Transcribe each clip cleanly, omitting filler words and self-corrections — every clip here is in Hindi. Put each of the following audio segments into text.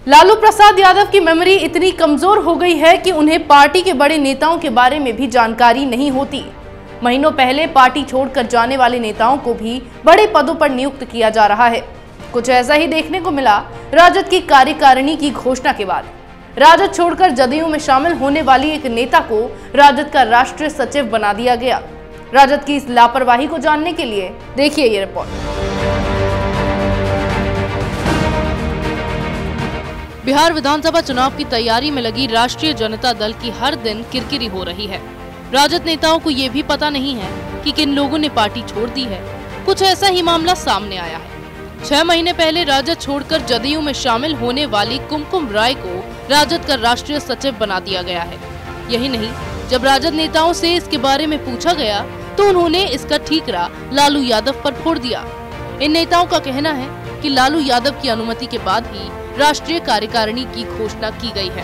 लालू प्रसाद यादव की मेमोरी इतनी कमजोर हो गई है कि उन्हें पार्टी के बड़े नेताओं के बारे में भी जानकारी नहीं होती। महीनों पहले पार्टी छोड़कर जाने वाले नेताओं को भी बड़े पदों पर नियुक्त किया जा रहा है। कुछ ऐसा ही देखने को मिला राजद की कार्यकारिणी की घोषणा के बाद। राजद छोड़कर जदयू में शामिल होने वाली एक नेता को राजद का राष्ट्रीय सचिव बना दिया गया। राजद की इस लापरवाही को जानने के लिए देखिए ये रिपोर्ट। बिहार विधानसभा चुनाव की तैयारी में लगी राष्ट्रीय जनता दल की हर दिन किरकिरी हो रही है। राजद नेताओं को ये भी पता नहीं है कि किन लोगों ने पार्टी छोड़ दी है। कुछ ऐसा ही मामला सामने आया है। 6 महीने पहले राजद छोड़कर जदयू में शामिल होने वाली कुमकुम राय को राजद का राष्ट्रीय सचिव बना दिया गया है। यही नहीं, जब राजद नेताओं से इसके बारे में पूछा गया तो उन्होंने इसका ठीकरा लालू यादव पर फोड़ दिया। इन नेताओं का कहना है कि लालू यादव की अनुमति के बाद ही राष्ट्रीय कार्यकारिणी की घोषणा की गई है।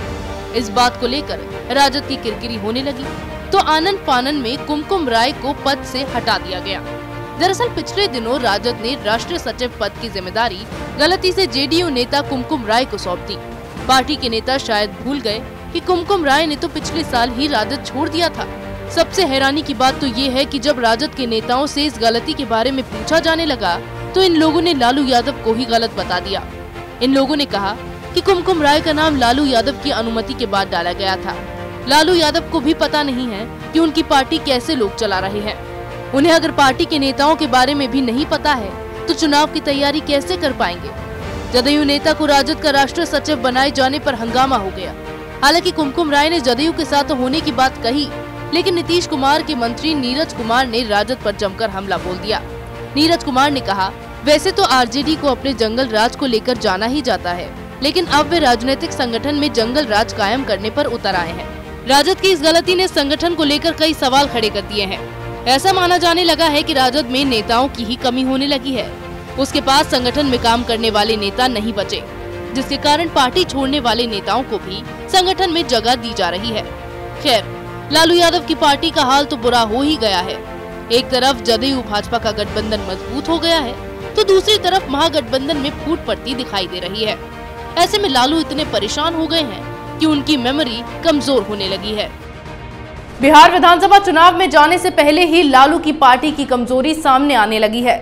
इस बात को लेकर राजद की किरकिरी होने लगी तो आनन फानन में कुमकुम राय को पद से हटा दिया गया। दरअसल पिछले दिनों राजद ने राष्ट्रीय सचिव पद की जिम्मेदारी गलती से जेडीयू नेता कुमकुम राय को सौंप दी। पार्टी के नेता शायद भूल गए कि कुमकुम राय ने तो पिछले साल ही राजद छोड़ दिया था। सबसे हैरानी की बात तो ये है कि जब राजद के नेताओं से इस गलती के बारे में पूछा जाने लगा तो इन लोगों ने लालू यादव को ही गलत बता दिया। इन लोगों ने कहा कि कुमकुम राय का नाम लालू यादव की अनुमति के बाद डाला गया था। लालू यादव को भी पता नहीं है कि उनकी पार्टी कैसे लोग चला रहे हैं। उन्हें अगर पार्टी के नेताओं के बारे में भी नहीं पता है तो चुनाव की तैयारी कैसे कर पाएंगे। जदयू नेता को राजद का राष्ट्रीय सचिव बनाए जाने पर हंगामा हो गया। हालांकि कुमकुम राय ने जदयू के साथ होने की बात कही, लेकिन नीतीश कुमार के मंत्री नीरज कुमार ने राजद पर जमकर हमला बोल दिया। नीरज कुमार ने कहा, वैसे तो आरजेडी को अपने जंगल राज को लेकर जाना ही जाता है, लेकिन अब वे राजनीतिक संगठन में जंगल राज कायम करने पर उतर आए हैं। राजद की इस गलती ने संगठन को लेकर कई सवाल खड़े कर दिए हैं। ऐसा माना जाने लगा है कि राजद में नेताओं की ही कमी होने लगी है। उसके पास संगठन में काम करने वाले नेता नहीं बचे, जिसके कारण पार्टी छोड़ने वाले नेताओं को भी संगठन में जगह दी जा रही है। खैर, लालू यादव की पार्टी का हाल तो बुरा हो ही गया है। एक तरफ जदयू भाजपा का गठबंधन मजबूत हो गया है तो दूसरी तरफ महागठबंधन में फूट पड़ती दिखाई दे रही है। ऐसे में लालू इतने परेशान हो गए हैं कि उनकी मेमोरी कमजोर होने लगी है। बिहार विधानसभा चुनाव में जाने से पहले ही लालू की पार्टी की कमजोरी सामने आने लगी है।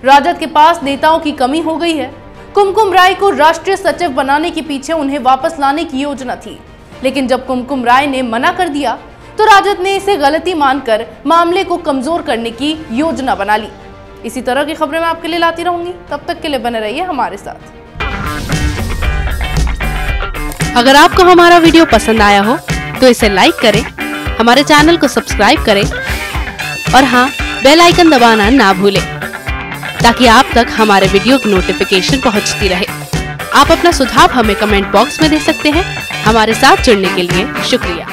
राजद के पास नेताओं की कमी हो गई है। कुमकुम राय को राष्ट्रीय सचिव बनाने के पीछे उन्हें वापस लाने की योजना थी, लेकिन जब कुमकुम राय ने मना कर दिया तो राजद ने इसे गलती मानकर मामले को कमजोर करने की योजना बना ली। इसी तरह की खबरें मैं आपके लिए लाती रहूंगी। तब तक के लिए बने रहिए हमारे साथ। अगर आपको हमारा वीडियो पसंद आया हो तो इसे लाइक करें, हमारे चैनल को सब्सक्राइब करें और हाँ, बेल आइकन दबाना ना भूलें ताकि आप तक हमारे वीडियो की नोटिफिकेशन पहुंचती रहे। आप अपना सुझाव हमें कमेंट बॉक्स में दे सकते हैं। हमारे साथ जुड़ने के लिए शुक्रिया।